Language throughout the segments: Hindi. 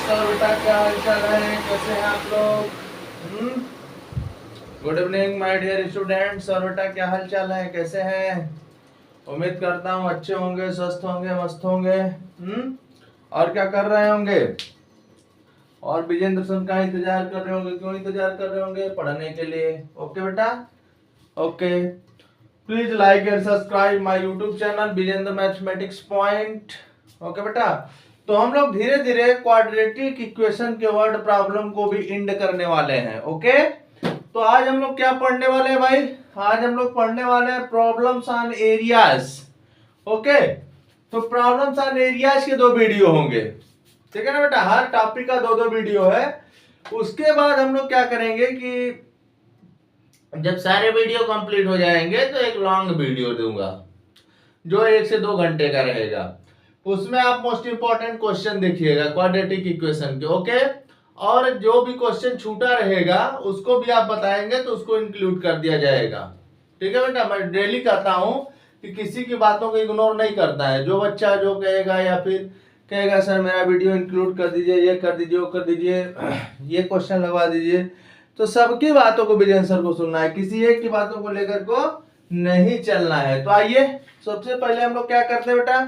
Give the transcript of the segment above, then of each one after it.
सर बेटा क्या हाल चाल है, कैसे हैं आप लोग? Good evening my dear students. Sir बेटा क्या हाल चाल है, कैसे हैं? उम्मीद करता हूँ अच्छे होंगे, स्वस्थ होंगे, मस्त होंगे। और क्या कर रहे होंगे? और विजेंद्र सर का इंतजार कर रहे होंगे। क्यों इंतजार कर रहे होंगे? पढ़ने के लिए। ओके बेटा, okay. Please like and subscribe my YouTube channel Vijendra mathematics point. Okay बेटा, तो हम लोग धीरे धीरे क्वाड्रेटिक इक्वेशन के वर्ड प्रॉब्लम को भी इंड करने वाले हैं। ओके, तो आज हम लोग क्या पढ़ने वाले हैं भाई? आज हम लोग पढ़ने वाले हैं प्रॉब्लम्स ऑन एरियाज। ओके, तो प्रॉब्लम्स ऑन एरियाज के 2 वीडियो होंगे, ठीक है ना बेटा? हर टॉपिक का 2 वीडियो है। उसके बाद हम लोग क्या करेंगे कि जब सारे वीडियो कंप्लीट हो जाएंगे तो एक लॉन्ग वीडियो दूंगा जो 1 से 2 घंटे का रहेगा। उसमें आप मोस्ट इंपॉर्टेंट क्वेश्चन देखिएगा क्वाड्रेटिक इक्वेशन के। ओके, और जो भी क्वेश्चन छूटा रहेगा उसको भी आप बताएंगे तो उसको इंक्लूड कर दिया जाएगा। ठीक है बेटा, मैं डेली कहता हूं कि किसी की बातों को इग्नोर नहीं करता है। जो बच्चा जो कहेगा या फिर कहेगा सर मेरा वीडियो इंक्लूड कर दीजिए, ये कर दीजिए, वो कर दीजिए, ये क्वेश्चन लगवा दीजिए, तो सबकी बातों को विजय सर को सुनना है, किसी एक की बातों को लेकर को नहीं चलना है। तो आइए सबसे पहले हम लोग क्या करते हैं बेटा,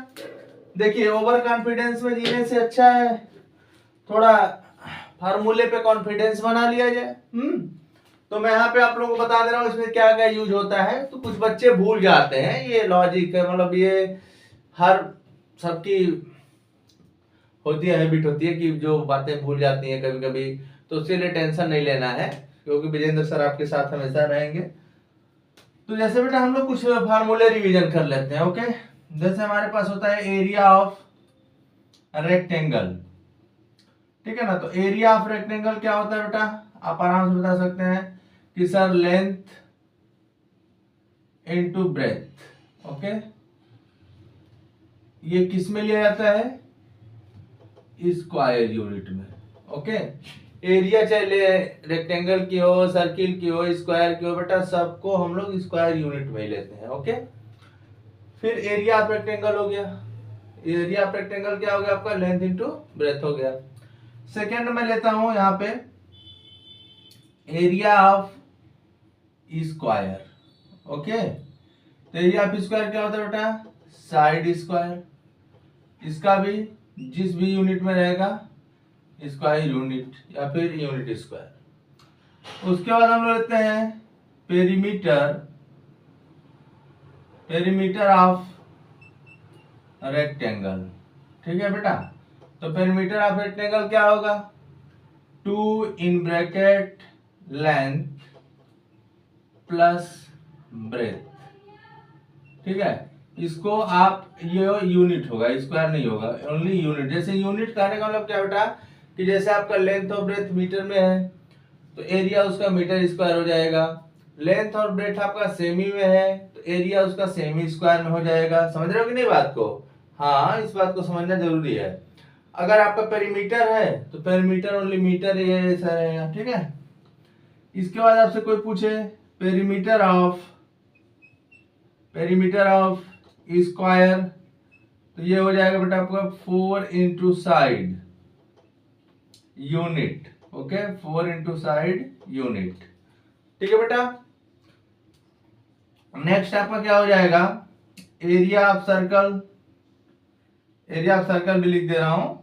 देखिए ओवर कॉन्फिडेंस में जीने से अच्छा है थोड़ा फार्मूले पे कॉन्फिडेंस बना लिया जाए। तो मैं यहाँ पे आप लोगों को बता दे रहा हूँ इसमें क्या क्या यूज होता है। तो कुछ बच्चे भूल जाते हैं, ये लॉजिक है, मतलब ये हर सबकी होती है, हैबिट होती है कि जो बातें भूल जाती हैं कभी कभी, तो उसके लिए टेंशन नहीं लेना है क्योंकि विजेंद्र सर आपके साथ हमेशा रहेंगे। तो जैसे बेटा हम लोग कुछ फार्मूले रिवीजन कर लेते हैं। ओके, जैसे हमारे पास होता है एरिया ऑफ रेक्टेंगल, ठीक है ना? तो एरिया ऑफ रेक्टेंगल क्या होता है बेटा? आप आराम से बता सकते हैं कि sir length into breath. Okay, ये किस में लिया जाता है? स्क्वायर यूनिट में। ओके, एरिया चाहे रेक्टेंगल की हो, सर्किल की हो, स्क्वायर की हो, बेटा सबको हम लोग स्क्वायर यूनिट में ही लेते हैं। ओके, फिर एरिया ऑफ रेक्टेंगल हो गया। एरिया ऑफ रेक्टेंगल क्या हो गया आपका? लेंथ इनटू ब्रेथ हो गया। सेकेंड में लेता हूं यहां पे एरिया ऑफ स्क्वायर। ओके, तो एरिया ऑफ स्क्वायर क्या होता है बेटा? Side square. इसका भी जिस भी यूनिट में रहेगा स्क्वायर यूनिट या फिर यूनिट स्क्वायर। उसके बाद हम लोग लेते हैं पेरीमीटर, पेरीमीटर ऑफ रेक्टेंगल। ठीक है बेटा, तो पेरीमीटर ऑफ रेक्टेंगल क्या होगा? 2 in bracket length plus breath. ठीक है, इसको आप ये यूनिट होगा, स्क्वायर नहीं होगा, ओनली यूनिट। जैसे यूनिट कहने का मतलब क्या बेटा कि जैसे आपका लेंथ और ब्रेथ मीटर में है तो एरिया उसका मीटर स्क्वायर हो जाएगा। लेंथ और ब्रेथ आपका सेमी में है तो एरिया उसका सेमी स्क्वायर में हो जाएगा। समझ रहे हो कि नहीं बात को? हाँ, इस बात को समझना जरूरी है। अगर आपका पेरीमीटर है तो पेरीमीटर ओनली मीटर ये ऐसा रहेगा। ठीक है, इसके बाद आपसे कोई पूछे पेरीमीटर ऑफ स्क्वायर, तो ये हो जाएगा बेटा आपका 4 into side unit. Okay, 4 into side unit. ठीक है बेटा, नेक्स्ट आपका क्या हो जाएगा? Area of circle, area of circle भी लिख दे रहा हूं,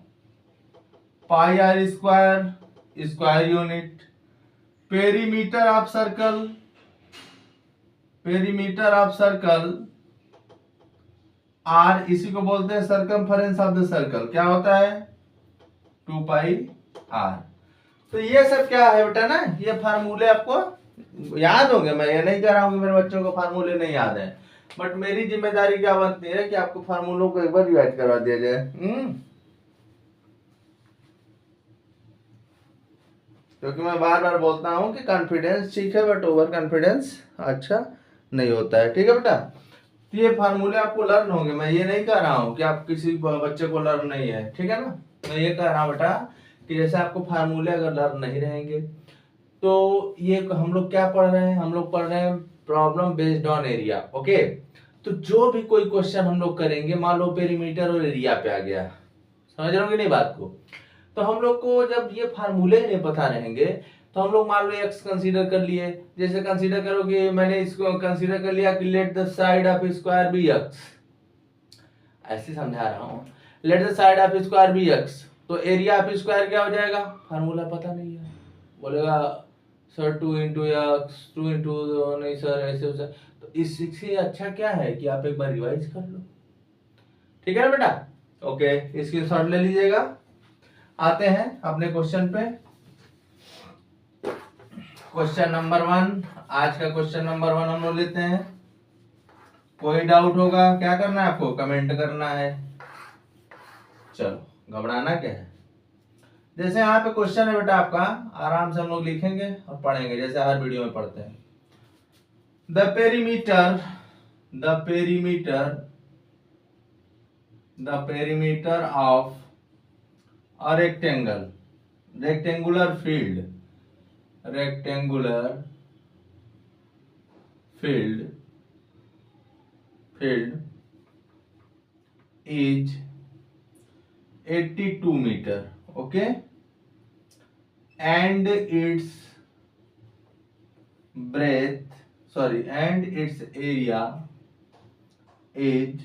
pi r square square unit. Perimeter of circle, perimeter of circle r, इसी को बोलते हैं सर्कमफरेंस ऑफ द सर्कल। क्या होता है? 2 पाई आर। तो ये सब क्या है बेटा ना, ये फार्मूले आपको याद होंगे। मैं ये नहीं कह रहा हूं कि मेरे बच्चों को फार्मूले नहीं याद है, बट मेरी जिम्मेदारी क्या बनती है कि आपको फार्मूलों को एक बार रिवाइज करवा दिया जाए। क्योंकि मैं बार बार बोलता हूं कि कॉन्फिडेंस ठीक है बट ओवर कॉन्फिडेंस अच्छा नहीं होता है। ठीक है बेटा, तो ये फार्मूले आपको लर्न होंगे। मैं ये नहीं कह रहा हूं कि आप किसी बच्चे को लर्न नहीं है, ठीक है ना? मैं ये कह रहा हूं बेटा कि जैसे आपको फार्मूले अगर लर्न नहीं रहेंगे तो ये हम लोग क्या पढ़ रहे हैं? हम लोग पढ़ रहे हैं problem based on area. Okay, तो जो भी कोई क्वेश्चन हम लोग करेंगे, मान लो पेरीमीटर और एरिया पे आ गया, समझ रहे हो कि नहीं बात को? तो हम लोग को जब ये फार्मूले नहीं पता रहेंगे तो हम लोग मान लो x कंसीडर कर लिए, जैसे कंसीडर करो कि मैंने इसको कंसीडर कर लिया कि let the side of square be x, ऐसे समझा रहा हूँ, let the side of square be x, तो एरिया ऑफ स्क्वायर क्या हो जाएगा, फार्मूला पता नहीं है, बोलेगा सर 2 इंटू एक्स 2 इंटू, नहीं सर ऐसे हो सर, तो इससे अच्छा क्या है कि आप एक बार रिवाइज कर लो, ठीक है ना बेटा। ओके, इसकी शॉर्ट ले लीजिएगा। आते हैं अपने क्वेश्चन पे। क्वेश्चन नंबर 1, आज का क्वेश्चन नंबर 1 हम लोग लेते हैं। कोई डाउट होगा, क्या करना है आपको, कमेंट करना है। चलो, घबराना क्या है। जैसे यहाँ पे क्वेश्चन है बेटा आपका, आराम से हम लोग लिखेंगे और पढ़ेंगे जैसे हर वीडियो में पढ़ते हैं। The perimeter of a rectangular field is 82 meter, okay, and its area is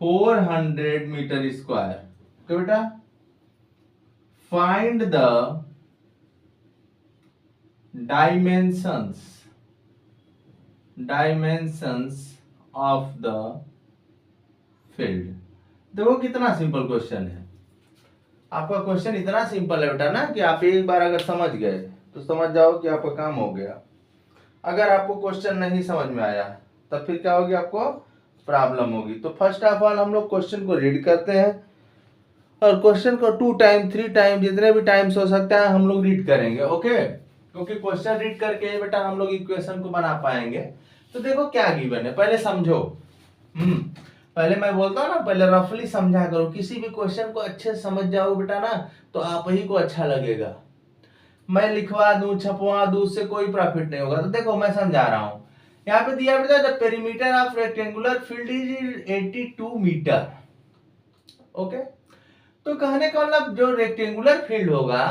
400 meter square, okay बेटा। find the dimensions of the field। देखो कितना सिंपल क्वेश्चन है, आपका क्वेश्चन इतना सिंपल है बेटा ना कि आप एक बार अगर समझ गए तो समझ जाओ कि आपका काम हो गया। अगर आपको क्वेश्चन नहीं समझ में आया तब फिर क्या होगी, आपको प्रॉब्लम होगी। तो फर्स्ट ऑफ ऑल हम लोग क्वेश्चन को रीड करते हैं और क्वेश्चन को 2 टाइम 3 टाइम जितने भी टाइम्स हो सकता है हम लोग रीड करेंगे, ओके। क्योंकि क्वेश्चन रीड करके बेटा हम लोग इक्वेशन को बना पाएंगे। तो देखो क्या गिवन है, पहले समझो। पहले मैं बोलता हूँ ना, पहले रफली समझा करो, किसी भी क्वेश्चन को अच्छे से समझ जाओ बेटा ना तो आप ही को अच्छा लगेगा। मैं लिखवा दूं छपवा दूं उससे कोई प्रॉफिट नहीं होगा। तो देखो मैं समझा रहा हूँ, यहाँ पे दिया बेटा the perimeter of rectangular field is 82 metre, okay. तो कहने का मतलब जो रेक्टेंगुलर फील्ड होगा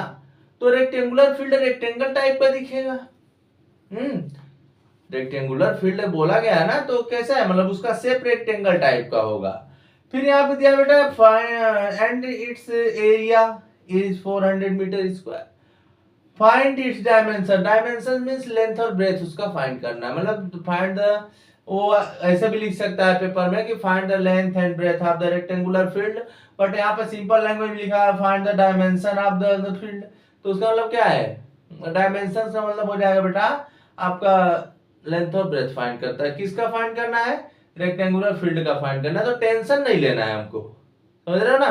तो रेक्टेंगुलर फील्ड रेक्टेंगल टाइप का दिखेगा। रेक्टेंगुलर फील्ड बोला गया है ना, तो कैसा है, मतलब उसका शेप रेक्टेंगल टाइप का होगा। फिर यहाँ पे दिया बेटा and its area is 400 metre square. Find its dimension, dimension means length और ब्रेथ, उसका फाइंड करना है। मतलब फाइंड द, वो ऐसे भी लिख सकता है पेपर में कि find the length and breadth of the rectangular field, but यहाँ पे सिंपल लैंग्वेज लिखा है find the dimension of the field. तो उसका मतलब क्या है, डायमेंशन का मतलब हो जाएगा बेटा आपका लेंथ और ब्रेथ फाइंड करता है। किसका फाइंड करना है, रेक्टेंगुलर फील्ड का फाइंड करना है। तो टेंशन नहीं लेना है हमको, समझ रहे हो ना,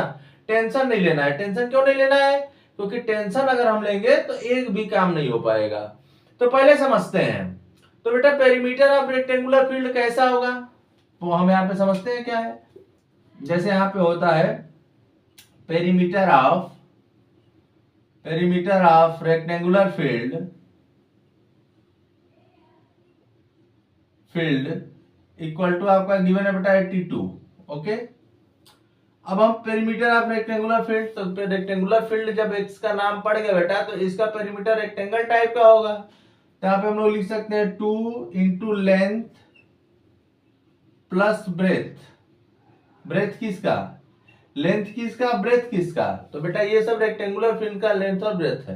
टेंशन नहीं लेना है। टेंशन क्यों नहीं लेना है, क्योंकि टेंशन अगर हम लेंगे तो एक भी काम नहीं हो पाएगा। तो पहले समझते हैं। तो बेटा पेरीमीटर ऑफ रेक्टेंगुलर फील्ड कैसा होगा वो हम यहाँ पे समझते हैं क्या है। जैसे यहाँ पे होता है perimeter of rectangular field equal to आपका गिवन है बेटा 82, ओके। अब हम पेरीमीटर ऑफ रेक्टेंगुलर फील्ड, तो रेक्टेंगुलर फील्ड जब एक्स का नाम पड़ गया बेटा तो इसका पेरीमीटर रेक्टेंगल टाइप का होगा। तो यहाँ पे हम लोग लिख सकते हैं 2 into length plus breadth. Breadth किसका, लेंथ किसका, ब्रेथ किसका, तो बेटा ये सब रेक्टेंगुलर फील्ड का लेंथ और ब्रेथ है।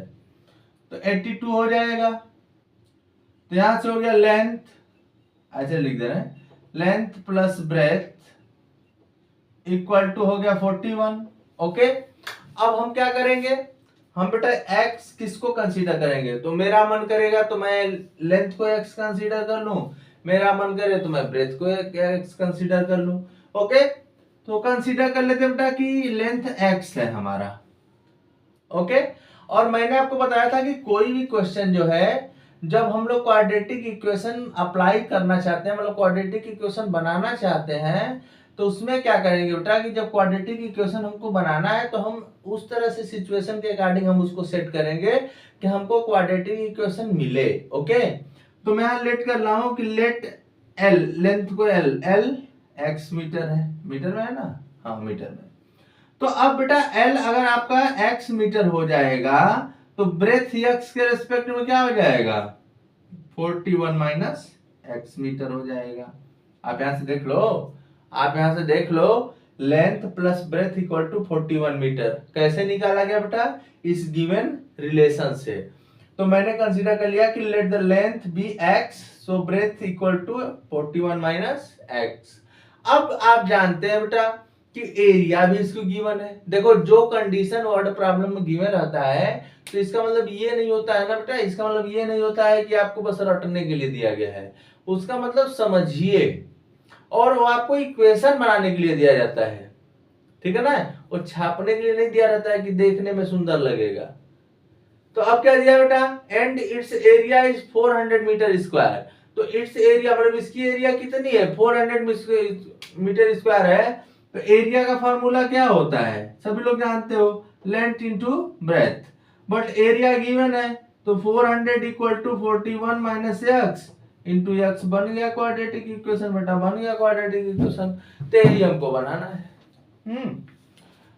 तो 82 हो जाएगा। तो यहां से हो गया लेंथ, ऐसे लिख दे रहे हैं, length plus breadth equal to हो गया 41, ओके। अब हम क्या करेंगे, हम बेटा x किसको कंसीडर करेंगे, तो मेरा मन करेगा तो मैं लेंथ को x कंसीडर कर लूं, मेरा मन करे तो मैं ब्रेथ को x कंसीडर कर लूं, ओके। तो कंसीडर कर लेते बेटा कि लेंथ x है हमारा, ओके। और मैंने आपको बताया था कि कोई भी क्वेश्चन जो है जब हम लोग क्वाड्रेटिक इक्वेशन अप्लाई करना चाहते हैं, मतलब क्वाड्रेटिक इक्वेशन बनाना चाहते हैं, तो उसमें क्या करेंगे बेटा कि जब क्वाड्रेटिक इक्वेशन हमको बनाना है तो हम उस तरह से सिचुएशन के अकॉर्डिंग हम उसको सेट करेंगे कि हमको क्वाड्रेटिक इक्वेशन मिले, ओके। तो मैं यहां लेट कर रहा हूं कि लेट एल, लेंथ को एल एक्स मीटर है, मीटर में है ना, हाँ मीटर में। तो अब बेटा L अगर आपका x मीटर हो जाएगा तो ब्रेथ x के रेस्पेक्ट में क्या हो जाएगा 41 माइनस x मीटर हो जाएगा। आप यहां से देख लो, आप यहां से देख लो, length plus breadth equal to 41 metre कैसे निकाला गया बेटा, इस गिवन रिलेशन से। तो मैंने कंसीडर कर लिया कि let the length be x so breadth equal to 41 minus x। अब आप जानते हैं बेटा कि एरिया भी इसको गिवन है। देखो जो कंडीशन वर्ड प्रॉब्लम में गिवन रहता है तो इसका मतलब ये नहीं होता है ना बेटा, इसका मतलब ये नहीं होता है कि आपको बस रटने के लिए दिया गया है, उसका मतलब समझिए, और वो आपको इक्वेशन बनाने के लिए दिया जाता है, ठीक है ना, वो छापने के लिए नहीं दिया रहता है कि देखने में सुंदर लगेगा। तो अब क्या दिया बेटा, and its area is 400 metre square. तो इट्स एरिया मतलब इसकी एरिया कितनी है 400 मीटर स्क्वायर है। तो एरिया का फार्मूला क्या होता है सभी लोग जानते हो, length into breadth, but area given है तो 400 equal to 41 minus x into x बन गया क्वाड्रेटिक इक्वेशन बेटा, बन गया क्वाड्रेटिक इक्वेशन। तो यही हमको बनाना है।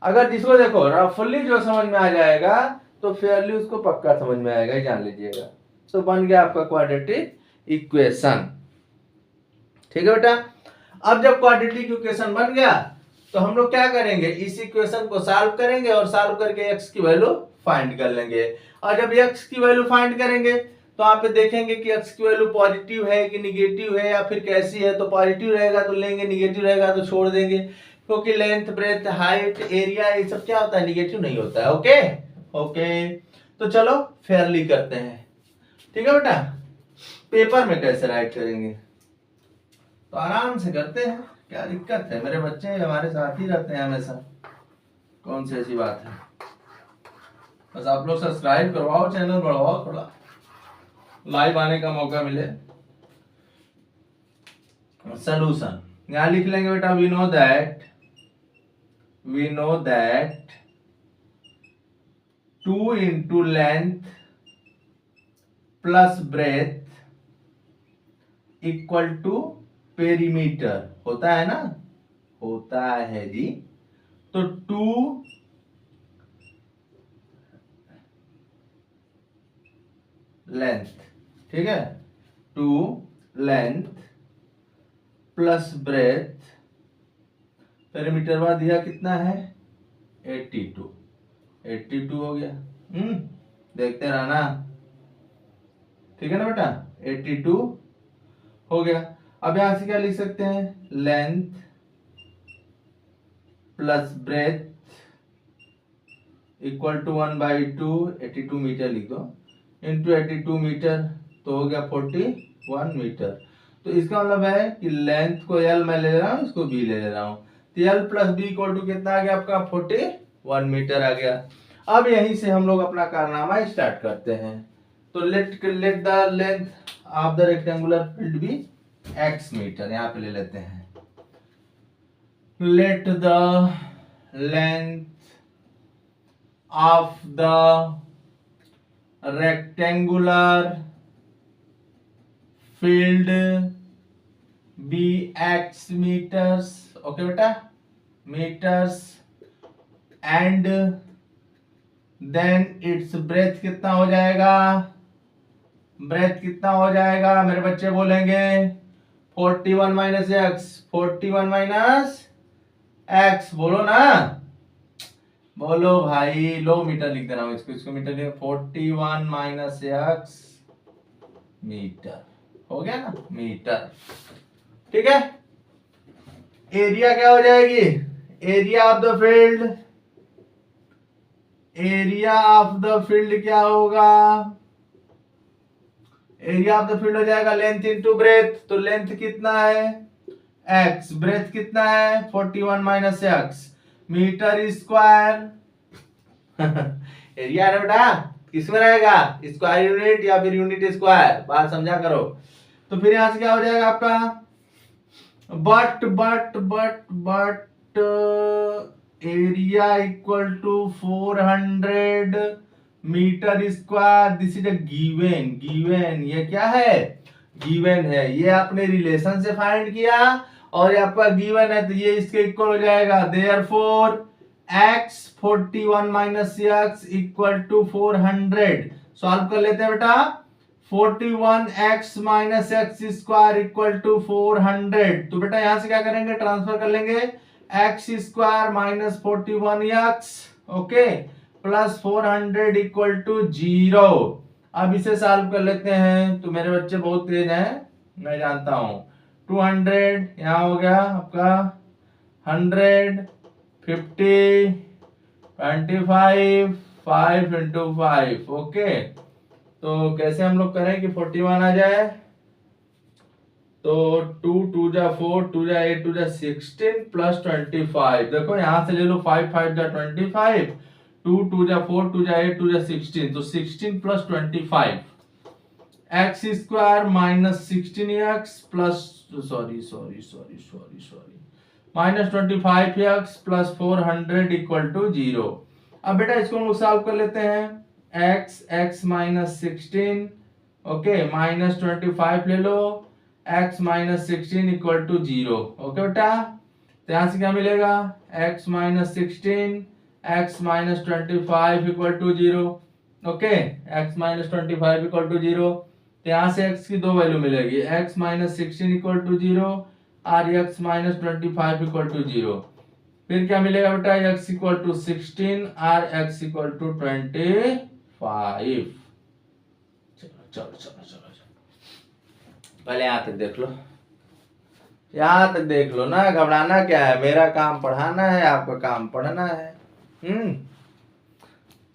अगर जिसको देखो रफली जो समझ में आ जाएगा तो फेयरली उसको पक्का समझ में आएगा, जान लीजिएगा। तो बन गया आपका क्वाड्रेटिक इक्वेशन, ठीक है बेटा। अब जब क्वाड्रेटिक इक्वेशन बन गया तो हम लोग क्या करेंगे, इस इक्वेशन को सॉल्व करेंगे और सॉल्व करके x की वैल्यू फाइंड कर लेंगे। और जब x की वैल्यू फाइंड करेंगे तो आप पे देखेंगे कि x की वैल्यू पॉजिटिव है कि निगेटिव है या फिर कैसी है। तो पॉजिटिव रहेगा तो लेंगे, निगेटिव रहेगा तो छोड़ देंगे, क्योंकि लेंथ ब्रेथ हाइट एरिया ये सब क्या होता है, निगेटिव नहीं होता है। ओके ओके, तो चलो फेयरली करते हैं, ठीक है बेटा। पेपर में कैसे राइट करेंगे तो आराम से करते हैं, क्या दिक्कत है, मेरे बच्चे हमारे साथ ही रहते हैं हमेशा, कौन सी ऐसी बात है। बस आप लोग सब्सक्राइब करवाओ, चैनल बढ़वाओ, थोड़ा लाइव आने का मौका मिले। सॉल्यूशन यहां लिख लेंगे बेटा, we know that 2 into length plus breadth equal to perimeter होता है ना, होता है जी। तो 2 लेंथ, ठीक है, 2 लेंथ प्लस ब्रेथ, पेरीमीटर बाद दिया कितना है 82 हो गया। देखते रहना, ठीक है ना बेटा, 82 हो गया। अब यहां से क्या लिख सकते हैं, length plus breadth equal to 1/2, 82 metre लिख दो, इंटू 82 मीटर तो हो गया 41 मीटर। तो इसका मतलब है कि लेंथ को L मैं ले रहा हूँ, इसको B ले रहा हूँ, तो L plus B equal to कितना आ गया आपका 41 मीटर आ गया। अब यहीं से हम लोग अपना कारनामा स्टार्ट करते हैं। तो let the length of the rectangular field be x metre, यहाँ पे ले लेते हैं। Let the length of the rectangular field be x metres, okay बेटा, metres, and then its breadth कितना हो जाएगा, ब्रेथ कितना हो जाएगा मेरे बच्चे बोलेंगे 41 माइनस एक्स, 41 माइनस एक्स, बोलो ना, बोलो भाई, लो मीटर लिख दे रहा हूं, इसको मीटर लिख, 41 माइनस एक्स मीटर हो गया ना, मीटर, ठीक है। एरिया क्या हो जाएगी, area of the field, area of the field क्या होगा, एरिया ऑफ द फील्ड हो जाएगा लेंथ इनटू ब्रेथ। तो लेंथ कितना है x, ब्रेथ कितना है 41 minus x metre square. Area है बेटा, किसमें रहेगा, स्क्वायर यूनिट या फिर यूनिट स्क्वायर, बात समझा करो। तो फिर यहां से क्या हो जाएगा आपका, but area equal to 400 metre square, this is a given, ये क्या है, गिवन है, ये आपने रिलेशन से फाइंड किया और ये आपका गिवन है तो ये इसके इक्वल हो जाएगा। Therefore x 41 minus x equal to 400। Solve कर लेते हैं बेटा। 41x minus x square equal to 400। तो बेटा यहां से क्या करेंगे, ट्रांसफर कर लेंगे x square minus 41x, okay, plus 400 equal to 0। अब इसे सॉल्व कर लेते हैं। तो मेरे बच्चे बहुत तेज हैं, मैं जानता हूं। 200 यहां हो गया आपका 100, 50, 25, 5 इंटू 5, ओके। तो कैसे हम लोग करें कि 41 आ जाए। तो 2 2 जा 4, 2 जा 8, 2 जा 16 प्लस 25। देखो यहां से ले लो 5 5 जा 25, 2 2 जा 4, 2 जा 8, 2 जा 16, तो 16 plus 25 x square minus 16x plus sorry minus 25x plus 400 equal to 0। अब बेटा इसको हम लोग सॉल्व कर लेते हैं। x माइनस 16, ओके, माइनस 25 ले लो, x minus 16 equal to 0, okay बेटा। तो यहां से क्या मिलेगा, x minus 16 x minus 25 equal to 0, okay, x minus 25 equal to 0। तो यहां से x की दो वैल्यू मिलेगी, x माइनस 16 इक्वल टू 0 और x माइनस 25 इक्वल टू 0। फिर क्या मिलेगा बेटा, x इक्वल टू 16 और x इक्वल टू 25। चलो पहले यहां तक देख लो, यहां तक देख लो ना, घबराना क्या है, मेरा काम पढ़ाना है, आपका काम पढ़ना है।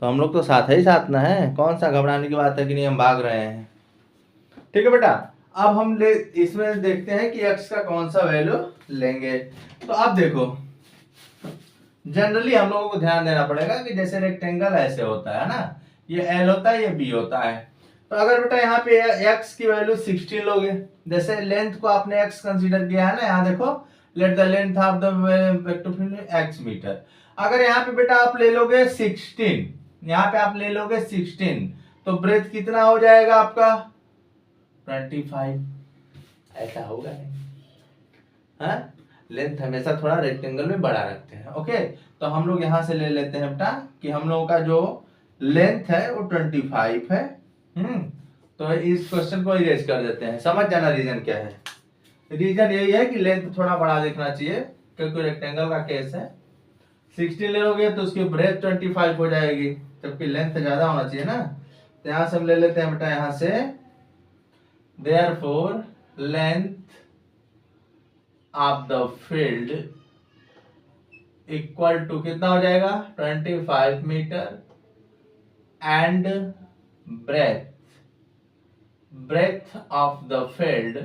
तो हम लोग तो साथ ही साथ ना है, कौन सा घबराने की बात है कि नहीं हम भाग रहे हैं। ठीक है बेटा, अब हम इसमें देखते हैं कि x का कौन सा वैल्यू लेंगे। तो अब देखो, जनरली हम लोगों को ध्यान देना पड़ेगा कि जैसे रेक्टेंगल ऐसे होता है ना, ये L होता है, ये B होता है। तो अगर बेटा यहाँ पे x की वैल्यू 16 लोगे, जैसे लेंथ को आपने x कंसीडर किया है ना, यहाँ देखो, let the length of the vector field x metre. अगर यहाँ पे बेटा आप ले लोगे 16, यहाँ पे आप ले लोगे 16, तो ब्रेथ कितना हो जाएगा आपका 25। ऐसा होगा नहीं, हाँ, लेंथ हमेशा थोड़ा रेक्टेंगल में बड़ा रखते हैं, ओके। तो हम लोग यहां से ले लेते हैं बेटा कि हम लोगों का जो लेंथ है वो 25 है। तो इस क्वेश्चन को इरेज कर देते हैं। समझ जाना रीजन क्या है। रीजन यही है कि लेंथ थोड़ा बड़ा देखना चाहिए, क्योंकि रेक्टेंगल का केस है। 16 ले लोगे तो उसकी ब्रेथ 25 हो जाएगी, जबकि लेंथ ज्यादा होना चाहिए ना। तो यहां से हम ले लेते हैं बेटा, यहां से therefore length of the field equal to कितना हो जाएगा 25 metre and breadth of the field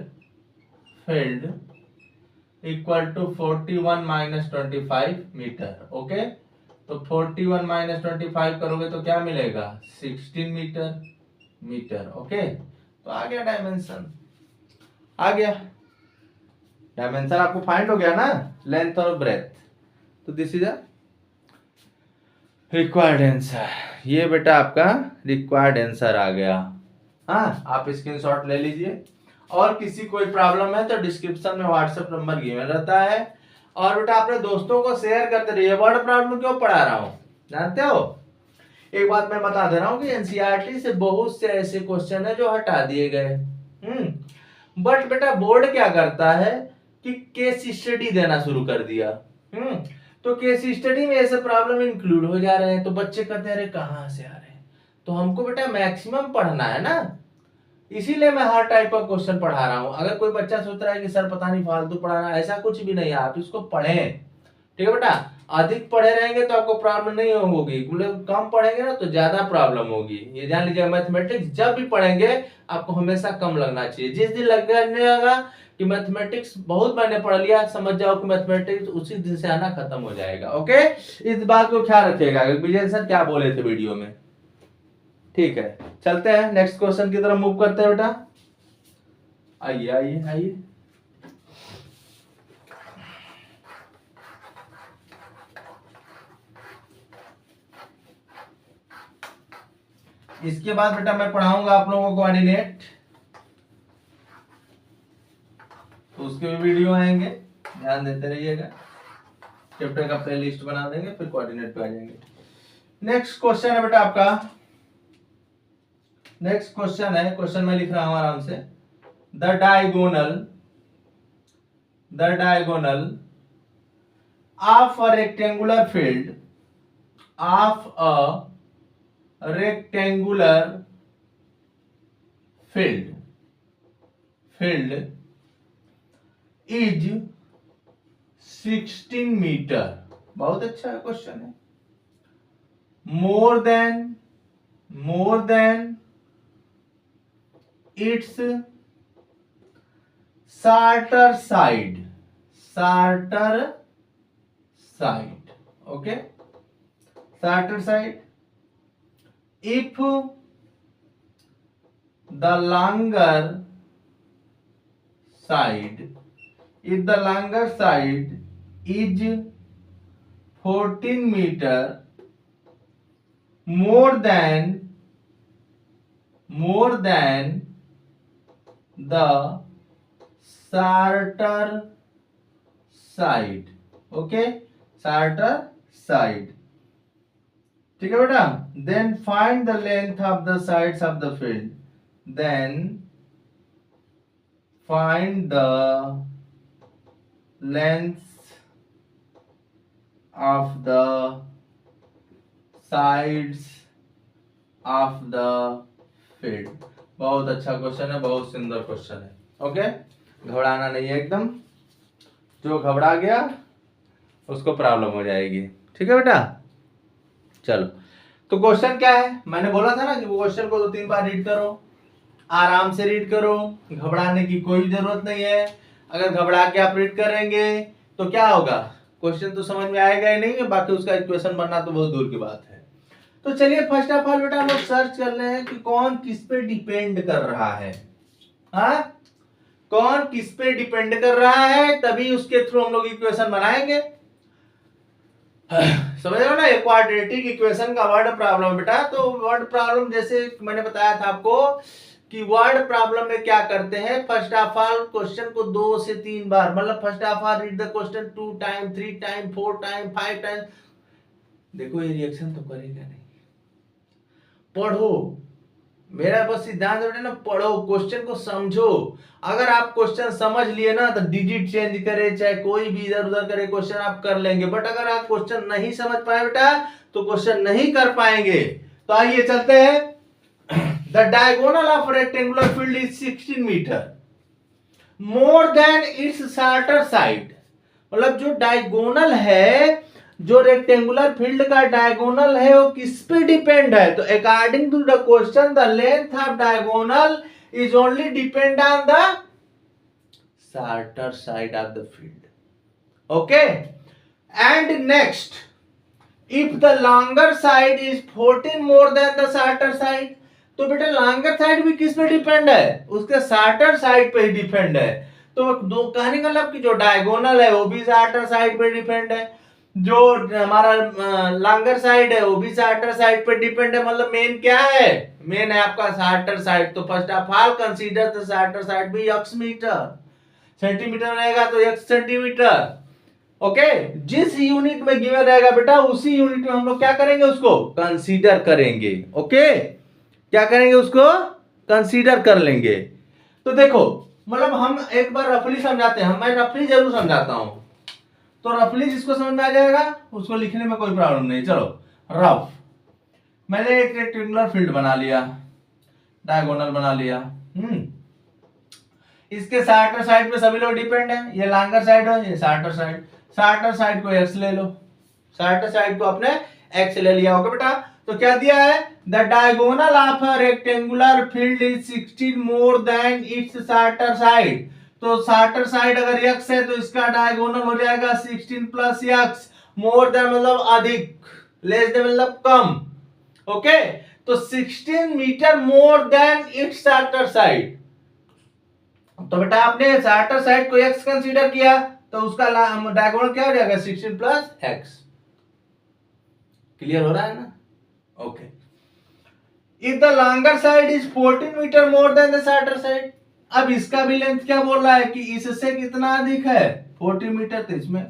equal to 41 minus 25 metre, okay. तो 41 माइनस 25 करोगे तो क्या मिलेगा 16 मीटर, ओके। तो आ गया डायमेंशन, आ गया डायमेंशन, आपको फाइंड हो गया ना, लेंथ और ब्रेथ। तो this is a required answer. ये बेटा आपका रिक्वायर्ड आंसर आ गया। हाँ, आप स्क्रीनशॉट ले लीजिए, और किसी कोई प्रॉब्लम है तो डिस्क्रिप्शन में व्हाट्सएप नंबर गिवन रहता है। और बेटा अपने दोस्तों को शेयर करते रहिए। वर्ड प्रॉब्लम क्यों पढ़ा रहा हूं जानते हो, एक बात मैं बता दे रहा हूं कि एनसीईआरटी से बहुत से ऐसे क्वेश्चन है जो हटा दिए गए। बट बेटा बोर्ड क्या करता है कि केस स्टडी देना शुरू कर दिया। तो केस स्टडी में ऐसे प्रॉब्लम इंक्लूड हो जा रहे हैं, तो बच्चे कहते हैं अरे कहां से आ रहे हैं। तो हमको बेटा मैक्सिमम पढ़ना है ना, इसीलिए मैं हर टाइप का क्वेश्चन पढ़ा रहा हूं। अगर कोई बच्चा सोच रहा है कि सर पता नहीं फालतू पढ़ा रहा है, ऐसा कुछ भी नहीं है, आप इसको पढ़ें। ठीक है बेटा, अधिक पढ़े रहेंगे तो आपको प्रॉब्लम नहीं होगी, कम पढ़ेंगे ना तो ज्यादा प्रॉब्लम होगी। ये जान लीजिए, मैथमेटिक्स जब भी पढ़ेंगे आपको हमेशा कम लगना चाहिए। जिस दिन लगने लगा कि मैथमेटिक्स बहुत मैंने पढ़ लिया, समझ जाओ कि मैथमेटिक्स उसी दिन से आना खत्म हो जाएगा, ओके। इस बात को ख्याल रखिएगा विजय सर क्या बोले थे वीडियो में। ठीक है, चलते हैं नेक्स्ट क्वेश्चन की तरफ मूव करते हैं बेटा। आइए आइए आइए, इसके बाद बेटा मैं पढ़ाऊंगा आप लोगों को कोऑर्डिनेट, तो उसके भी वीडियो आएंगे, ध्यान देते रहिएगा। चैप्टर का प्ले लिस्ट बना देंगे, फिर कोऑर्डिनेट पे आ जाएंगे। नेक्स्ट क्वेश्चन है बेटा आपका, नेक्स्ट क्वेश्चन है, क्वेश्चन में लिख रहा हूं आराम से। The diagonal of a rectangular field is 16 metre. बहुत अच्छा क्वेश्चन है। More than its shorter side, okay, shorter side, if the longer side is 14 meter more than the shorter side, okay, shorter side, ठीक है बेटा। Then find the length of the sides of the field, then find the length of the sides of the field. बहुत अच्छा क्वेश्चन है, बहुत सुंदर क्वेश्चन है, ओके, घबराना नहीं है एकदम। जो घबरा गया उसको प्रॉब्लम हो जाएगी, ठीक है बेटा। चलो, तो क्वेश्चन क्या है, मैंने बोला था ना कि वो क्वेश्चन को 2-3 बार रीड करो, आराम से रीड करो, घबराने की कोई जरूरत नहीं है। अगर घबरा के आप रीड करेंगे तो क्या होगा, क्वेश्चन तो समझ में आएगा ही नहीं, बाकी उसका इक्वेशन बनना तो बहुत दूर की बात है। तो चलिए फर्स्ट ऑफ ऑल बेटा हम लोग सर्च कर रहे हैं कि कौन किस पे डिपेंड कर रहा है। हाँ, कौन किस पे डिपेंड कर रहा है, तभी उसके थ्रू हम लोग इक्वेशन बनाएंगे। समझ रहे हो ना, क्वाड्रेटिक इक्वेशन का वर्ड प्रॉब्लम बेटा। तो वर्ड प्रॉब्लम जैसे मैंने बताया था आपको कि वर्ड प्रॉब्लम में क्या करते हैं, फर्स्ट ऑफ ऑल क्वेश्चन को 2 से 3 बार, मतलब first of all read the question 2 time, 3 time, 4 time, 5 time. देखो ये रिएक्शन तो करेगा नहीं, पढ़ो, मेरा बस सिद्धांत बेटा ना, पढ़ो, क्वेश्चन को समझो। अगर आप क्वेश्चन समझ लिए ना तो डिजिट चेंज करे, चाहे कोई भी इधर उधर करे, क्वेश्चन आप कर लेंगे। बट अगर आप क्वेश्चन नहीं समझ पाए बेटा तो क्वेश्चन नहीं कर पाएंगे। तो आइए चलते हैं। The diagonal of rectangular field is 16 metre more than its shorter side. मतलब जो डायगोनल है, जो रेक्टेंगुलर फील्ड का डायगोनल है वो किस पे डिपेंड है, तो according to the question the length of diagonal is only depend on the shorter side of the field, okay. And next, if the longer side is 14 more than the shorter side, तो बेटा लॉन्गर साइड भी किस पे डिपेंड है, उसके शॉर्टर साइड पे ही डिपेंड है। तो दो कहने का मतलब कि जो डायगोनल है वो भी शॉर्टर साइड पे डिपेंड है, जो हमारा लॉन्गर साइड है वो भी शॉर्टर साइड पे डिपेंड है। मतलब मेन क्या है, मेन है आपका शॉर्टर साइड। तो first of all consider the shorter side भी x मीटर, सेंटीमीटर रहेगा तो x सेंटीमीटर, ओके। जिस यूनिट में गिवन रहेगा बेटा उसी यूनिट में हम लोग क्या करेंगे, उसको कंसीडर करेंगे, ओके। क्या करेंगे, उसको कंसीडर कर लेंगे। तो देखो मतलब हम एक बार रफली समझाते हैं, मैं रफली जरूर समझाता हूं, तो रफली जिसको समझ में आ जाएगा उसको लिखने में कोई प्रॉब्लम नहीं। चलो रफ, मैंने एक रेक्टेंगुलर फील्ड बना लिया, डायगोनल बना लिया, इसके शॉर्टर साइड पे सभी लोग डिपेंड है, ये लॉन्गर साइड है, ये शॉर्टर साइड। शॉर्टर साइड को x ले लो, शॉर्टर साइड को अपने x ले लिया, ओके बेटा। तो क्या दिया है, the diagonal of a rectangular field is 16 more than its shorter side. तो शॉर्टर साइड अगर x है तो इसका डायगोनल हो जाएगा 16 प्लस x, मोर देन मतलब अधिक, लेस देन मतलब कम, ओके। तो 16 metre more than its shorter side. तो बेटा आपने शॉर्टर साइड को x कंसीडर किया तो उसका डायगोनल क्या हो जाएगा, 16 प्लस x। क्लियर हो रहा है ना, okay. If the longer side is 14 metre more than the shorter side, अब इसका भी लेंथ क्या बोल रहा है कि इससे कितना अधिक है, 40 मीटर। तो इसमें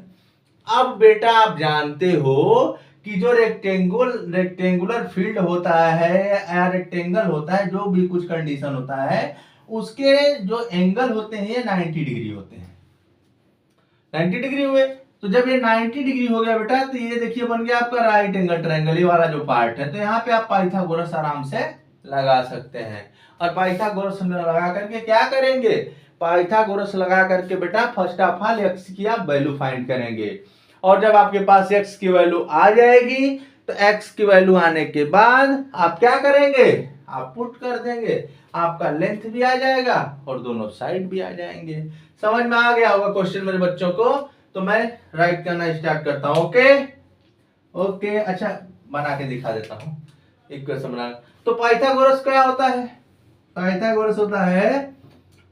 अब बेटा आप जानते हो कि जो रेक्टेंगुलर फील्ड होता है या रेक्टेंगल होता है, जो भी कुछ कंडीशन होता है, उसके जो एंगल होते हैं ये 90 डिग्री होते हैं। 90 डिग्री हुए, तो जब ये 90 डिग्री हो गया बेटा, तो ये देखिए बन गया आपका राइट एंगल ट्रायंगल, ये वाला जो पार्ट है। तो यहाँ पे आप पाइथागोरस आराम से लगा सकते हैं। और पाइथागोरस लगा करके क्या करेंगे, पाइथागोरस लगा करके बेटा फर्स्ट ऑफ ऑल एक्स की आप वैल्यू फाइंड करेंगे। और जब आपके पास एक्स की वैल्यू आ जाएगी, तो एक्स की वैल्यू आने के बाद आप क्या करेंगे, आप पुट कर देंगे, आपका लेंथ भी आ जाएगा और दोनों साइड भी आ जाएंगे। समझ में आ गया होगा क्वेश्चन मेरे बच्चों को। तो मैं राइट करना स्टार्ट करता हूं। ओके ओके, अच्छा बना के दिखा देता हूं इक्वेशन बना। तो पाइथागोरस क्या होता है, पाइथागोरस होता है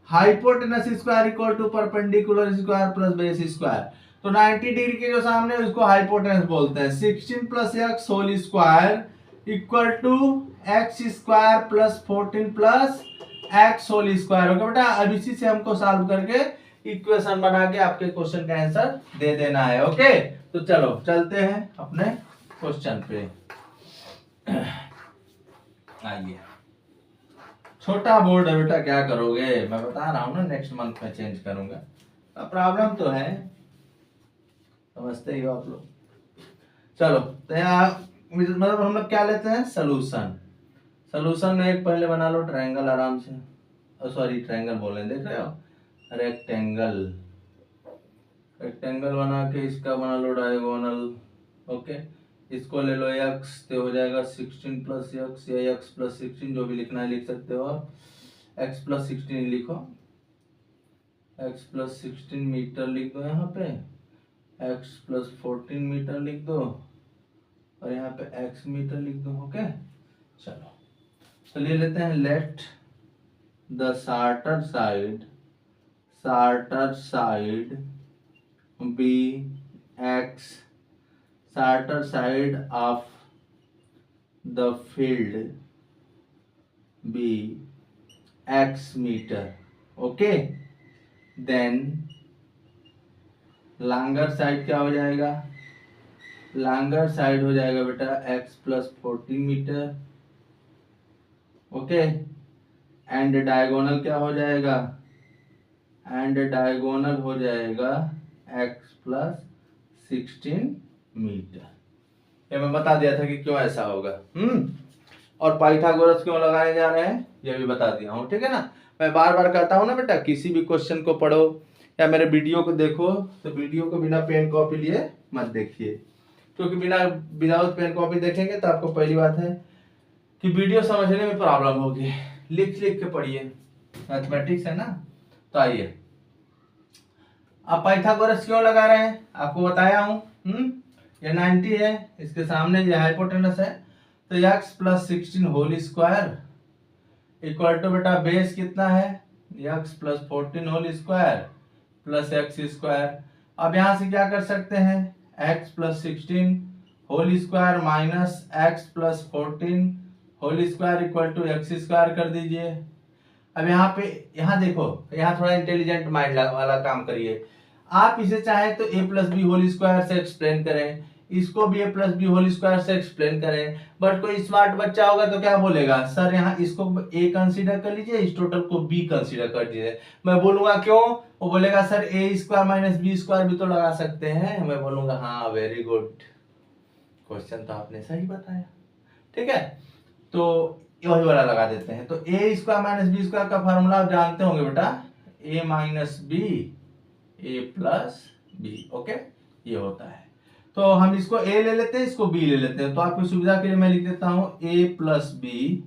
hypotenuse square equal to perpendicular square plus base square. तो 90 डिग्री के जो सामने उसको हाइपोटेनस बोलते हैं। 16 plus x whole square equal to x square plus 14 plus x whole square. Okay बेटा, अब इसी से हमको सॉल्व करके इक्वेशन बना के आपके क्वेश्चन का आंसर दे देना है। ओके, तो चलो चलते हैं अपने क्वेश्चन पे। आइए, छोटा बोर्ड है बेटा, क्या करोगे, मैं बता रहा हूँ ना नेक्स्ट मंथ में चेंज करूंगा। अब प्रॉब्लम तो है, समझते ही हो आप लोग। चलो तो यहाँ मतलब हम लोग क्या लेते हैं, सोल्यूशन। सोल्यूशन में एक पहले बना लो ट्रायंगल आराम से, सॉरी ट्रायंगल बोल रहे हैं, देख रहे हो, रेक्टेंगल। रेक्टेंगल बना के इसका बना लो डायगोनल। ओके, इसको ले लो x, तो हो जाएगा 16 प्लस एक्स या x प्लस 16, जो भी लिखना है लिख सकते हो आप। x प्लस 16 लिखो, x प्लस 16 मीटर लिख दो यहाँ पे, x प्लस 14 मीटर लिख दो, और यहाँ पे x मीटर लिख दो। ओके, चलो तो ले लेते हैं, let the shorter side be x, shorter side of the field be x metre. Okay, then longer side क्या हो जाएगा, लॉन्गर साइड हो जाएगा बेटा x plus 14 metre. Okay, and diagonal क्या हो जाएगा, एंड डायगोनल हो जाएगा x प्लस 16 मीटर। ये मैं बता दिया था कि क्यों ऐसा होगा। और पाइथागोरस क्यों लगाने जा रहे हैं ये भी बता दिया हूँ, ठीक है ना। मैं बार बार कहता हूँ ना बेटा, किसी भी क्वेश्चन को पढ़ो या मेरे वीडियो को देखो, तो वीडियो को बिना पेन कॉपी लिए मत देखिए, क्योंकि विदाउट पेन कॉपी देखेंगे तो आपको पहली बात है कि वीडियो समझने में प्रॉब्लम होगी। लिख लिख के पढ़िए, मैथमेटिक्स है ना। तो आइए, आप पाइथागोरस क्यों लगा रहे हैं आपको बताया हूँ। ये 90 है, इसके सामने ये हाइपोटेनस है, तो x plus 16 whole square equal to बेटा बेस कितना है, x plus 14 whole square plus x square. अब यहां से क्या कर सकते हैं, x plus 16 whole square minus x plus 14 whole square equal to x square कर दीजिए। अब यहाँ देखो, यहाँ थोड़ा इंटेलिजेंट माइंड वाला काम करिए। आप इसे चाहे तो a plus b whole square से एक्सप्लेन करें, इसको भी a plus b whole square से एक्सप्लेन करें, बट कोई स्मार्ट बच्चा होगा तो क्या बोलेगा, सर यहाँ इसको a कंसीडर कर लीजिए, इस टोटल को b कंसीडर कर दीजिए। मैं बोलूंगा क्यों, वो बोलेगा sir a square minus b square भी तो लगा सकते हैं। मैं बोलूंगा हाँ वेरी गुड, क्वेश्चन तो आपने सही बताया, ठीक है। तो वही वाला लगा देते हैं। तो a square minus b square का फॉर्मूला आप जानते होंगे बेटा, a minus b a plus b. Okay, ये होता है। तो हम इसको a ले लेते हैं, इसको b ले लेते हैं। तो आपकी सुविधा के लिए मैं लिख देता हूं a प्लस बी।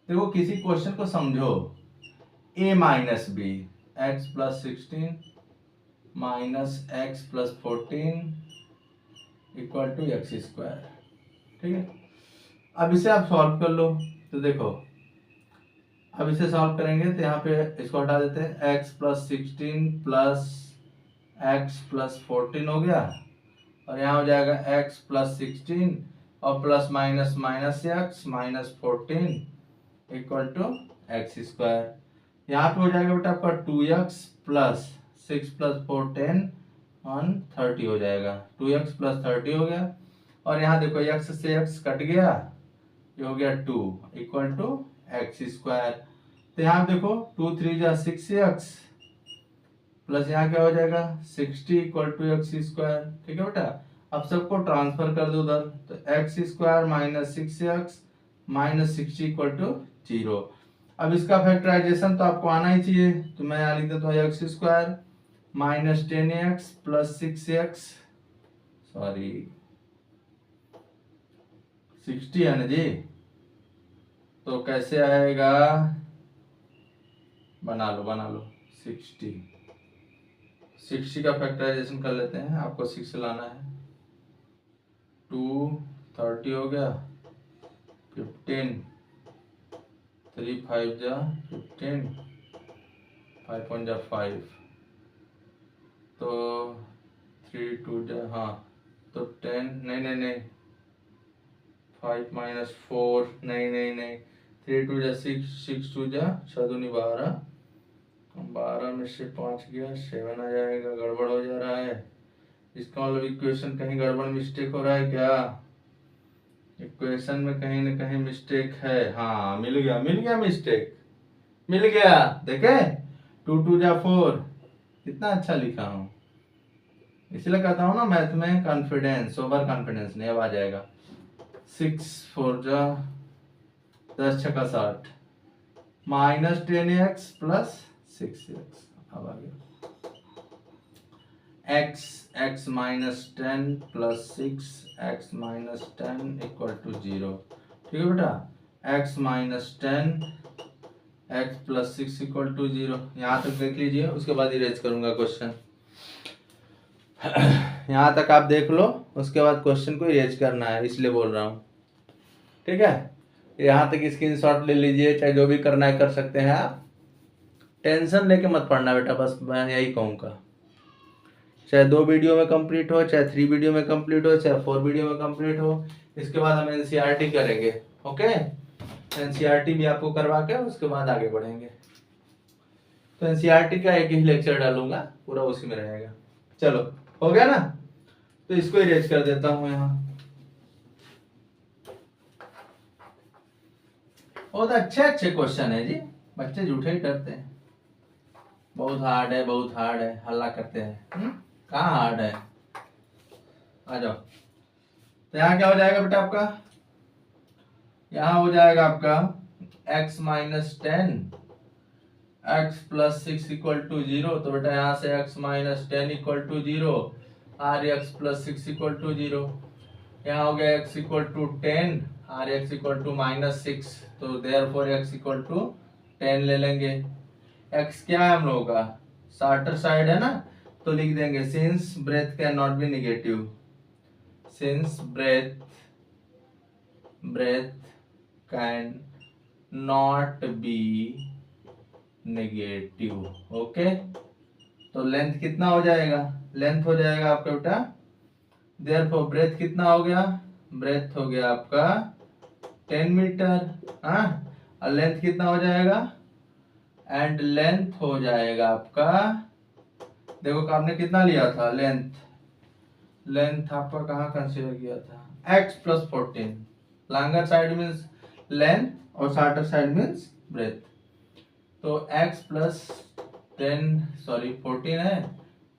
देखो किसी क्वेश्चन को समझो, a minus b, x plus 16 minus x plus 14 equal to x square, ठीक है। अब इसे आप सॉल्व कर लो। तो देखो, अब इसे सॉल्व करेंगे तो यहाँ पे इसको हटा देते हैं, x plus 16 plus x plus 14 हो गया, और यहाँ हो जाएगा x प्लस 16 और plus minus minus x minus 14 equal to x square. यहाँ पे हो जाएगा बेटा आपका 2x प्लस 6 प्लस 4 10 ऑन 30 हो जाएगा, 2x प्लस 30 हो गया। और यहाँ देखो x से x कट गया, ये हो गया 2 इक्वल टू एक्स स्क्वायर। तो यहाँ देखो 2 3 जा 6x प्लस यहाँ क्या हो जाएगा 60 इक्वल टू एक्स स्क्वायर। ठीक है बेटा, अब सबको ट्रांसफर कर दो उधर, तो x square minus 6x minus 60 equal to 0। अब इसका फैक्टराइजेशन तो आपको आना ही चाहिए, तो मैं यहाँ लिख देता हूँ x square minus 10x plus 6x, sorry 60 है ना जी, तो कैसे आएगा, बना लो 60 का फैक्टराइजेशन कर लेते हैं, आपको 6 लाना है। 2 30 हो गया, 15 3 5 जा 15 5 1 जा 5, तो 3 2 जा हाँ, तो 10 नहीं 5 माइनस 4 नहीं 3 2 जा 6 6 2 जा 6 दूनी 12, 12 में से 5 गया 7 आ जाएगा, गड़बड़ हो जा रहा है। इसका मतलब इक्वेशन कहीं गड़बड़ मिस्टेक हो रहा है क्या, इक्वेशन में कहीं ना कहीं मिस्टेक है। हाँ मिल गया मिस्टेक, मिल गया, देखे 2 2 जा 4, कितना अच्छा लिखा हूँ, इसलिए कहता हूँ ना मैथ में कॉन्फिडेंस, ओवर कॉन्फिडेंस नहीं। अब आ जाएगा 6 4 जा 10 6 60 माइनस 10x प्लस 6x, अब आ गया x minus 10 plus 6x minus 10 equal to 0। ठीक है बेटा, x minus 10 x plus 6 equal to 0। यहाँ तक देख लीजिए, उसके बाद इरेज करूंगा क्वेश्चन। यहाँ तक आप देख लो, उसके बाद क्वेश्चन को इरेज करना है, इसलिए बोल रहा हूँ। ठीक है, यहाँ तक स्क्रीनशॉट ले लीजिए, चाहे जो भी करना है कर सकते हैं आप, टेंशन लेके मत पढ़ना बेटा, बस मैं यही कहूँगा। चाहे 2 वीडियो में कंप्लीट हो, चाहे 3 वीडियो में कंप्लीट हो, चाहे 4 वीडियो में कंप्लीट हो, इसके बाद हम एनसीईआरटी करेंगे। ओके, एनसीईआरटी भी आपको करवा के उसके बाद आगे बढ़ेंगे। तो एनसीईआरटी का एक ही लेक्चर डालूंगा, पूरा उसी में रहेगा। चलो हो गया ना, तो इसको इरेज कर देता हूँ यहाँ। बहुत अच्छे क्वेश्चन है जी, बच्चे झूठे ही डरते हैं, बहुत हार्ड है, हल्ला करते हैं। कहाँ हार्ड है, आ जाओ। तो यहाँ क्या हो जाएगा बेटा आपका, यहाँ हो जाएगा आपका x minus 10 x plus 6 equal to 0। तो बेटा यहाँ से x minus 10 equal to 0, or x plus 6 equal to 0। यहाँ हो गया x equal to 10, or x equal to minus 6, तो देयरफॉर x इक्वल टू 10 ले लेंगे। x क्या है हम लोगों का, शॉर्टर साइड है ना, तो लिख देंगे since breadth can not be negative, since breadth can not be negative. Okay, तो लेंथ कितना हो जाएगा, लेंथ हो जाएगा आपका बेटा, देयरफॉर ब्रेथ कितना हो गया, ब्रेथ हो गया आपका 10 मीटर, हाँ, और लेंथ कितना हो जाएगा, एंड लेंथ हो जाएगा आपका, देखो आपने कितना लिया था लेंथ आपका कहाँ कंसीडर किया था, x plus 14, longer side means length और शॉर्टर साइड मीन्स ब्रेथ। तो x प्लस 14 है,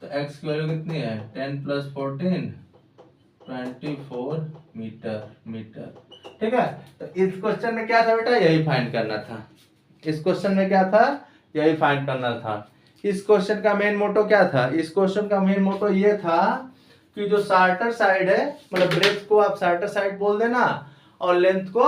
तो x की वैल्यू कितनी है, 10 प्लस 14 24 मीटर। ठीक है, तो इस क्वेश्चन में क्या था बेटा, यही फाइंड करना था। इस क्वेश्चन में क्या था, यही फाइंड करना था। इस क्वेश्चन का मेन मोटो क्या था, इस क्वेश्चन का मेन मोटो ये था कि जो शॉर्टर साइड है, मतलब ब्रेथ को आप शॉर्टर साइड बोल देना और लेंथ को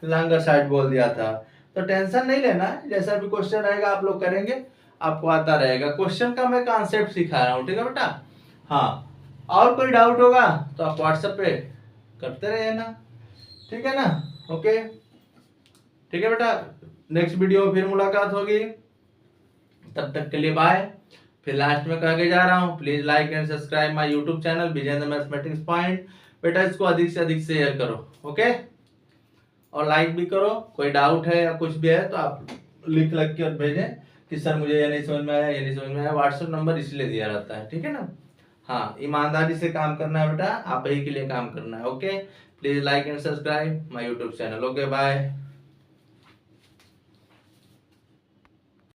लॉन्गर साइड बोल दिया था। तो टेंशन नहीं लेना, जैसा भी क्वेश्चन रहेगा आप लोग करेंगे, आपको आता रहेगा। क्वेश्चन का मैं कॉन्सेप्ट सिखा रहा हूँ, ठीक है बेटा। हाँ, और कोई डाउट होगा तो आप व्हाट्सएप पे करते रहिए ना, ठीक है ना। ओके, ठीक है बेटा, नेक्स्ट वीडियो में फिर मुलाकात होगी, तब तक के लिए बाय। फिर लास्ट में कह के जा रहा हूँ, please like and subscribe my YouTube channel Vijendra mathematics point. बेटा इसको अधिक से अधिक शेयर करो, ओके, और लाइक भी करो। कोई डाउट है या कुछ भी है तो आप लिख के और भेजें कि सर मुझे ये नहीं समझ में आया, ये नहीं समझ में आया। व्हाट्सएप नंबर इसलिए दिया रहता है, ठीक है ना। हाँ, ईमानदारी से काम करना है बेटा, आप ही के लिए काम करना है। Okay, please like and subscribe my YouTube channel. Okay, bye.